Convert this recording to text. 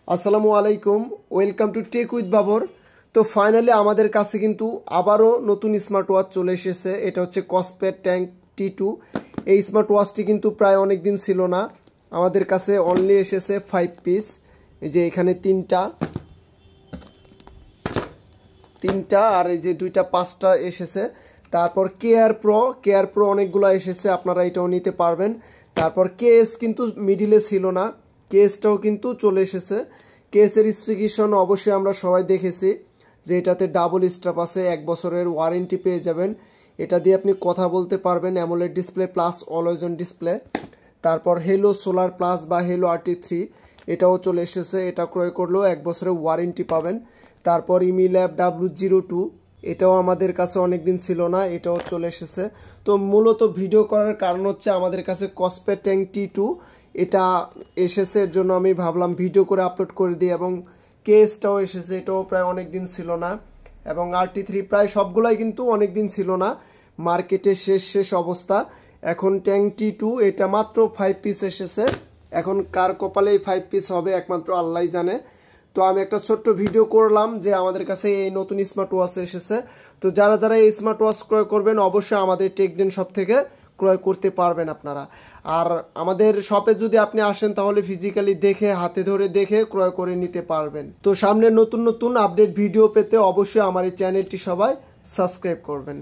আসসালামু আলাইকুম, welcome to tech with Babar. তো ফাইনালি আমাদের কাছে কিন্তু আবারও নতুন স্মার্ট ওয়াচ চলে এসেছে। এটা হচ্ছে কসপেট ট্যাঙ্ক T2। এই স্মার্ট ওয়াচটি কিন্তু প্রায় অনেক দিন ছিল না, আমাদের কাছে অনলি এসেছে 5 পিস। এই যে এখানে তিনটা আর এই যে দুইটা 5টা এসেছে। তারপর কেয়ার প্রো অনেকগুলো এসেছে, আপনারা এটাও নিতে পারবেন। তারপর কেস কিন্তু মিডিলে ছিল না, কেসটাও কিন্তু চলে এসেছে। কেসের স্পেসিফিকেশন অবশ্যই আমরা সবাই দেখেছি যে এটাতে ডাবল স্ট্র্যাপ আছে, 1 বছরের ওয়ারেন্টি পেয়ে যাবেন। এটা দিয়ে আপনি কথা বলতে পারবেন, AMOLED display plus always on display. তারপর হেলো সোলার প্লাস বা হেলো RT3 এটাও চলে এসেছে, এটা ক্রয় করলেও 1 বছরের ওয়ারেন্টি পাবেন। তারপর ইমিল্যাব W02 এটাও আমাদের কাছে অনেক দিন ছিল না, এটাও চলে এসেছে। তো মূলত ভিডিও করার কারণ হচ্ছে আমাদের কাছে কসপেট ট্যাঙ্ক T2 এটা এসেছে, এর জন্য আমি ভাবলাম ভিডিও করে আপলোড করে দিই। এবং কেসটাও এসেছে, এটাও প্রায় অনেক দিন ছিল না। এবং RT3 প্রায় সবগুলাই কিন্তু অনেক দিন ছিল না, মার্কেটে শেষ অবস্থা। এখন ট্যাঙ্ক T2 এটা মাত্র 5 পিস এসেছে। এখন কার কপালে এই 5 পিস হবে একমাত্র আল্লাহই জানে। তো আমি একটা ছোট্ট ভিডিও করলাম যে আমাদের কাছে এই নতুন স্মার্ট ওয়াচ এসেছে। তো যারা এই স্মার্ট ওয়াচ ক্রয় করবেন অবশ্যই আমাদের টেকডেন শপ থেকে ক্রয় করতে পারবেন আপনারা। আর আমাদের শপে যদি আপনি আসেন তাহলে ফিজিক্যালি দেখে, হাতে ধরে দেখে ক্রয় করে নিতে পারবেন। তো সামনে নতুন আপডেট ভিডিও পেতে অবশ্যই আমার এই চ্যানেলটি সবাই সাবস্ক্রাইব করবেন।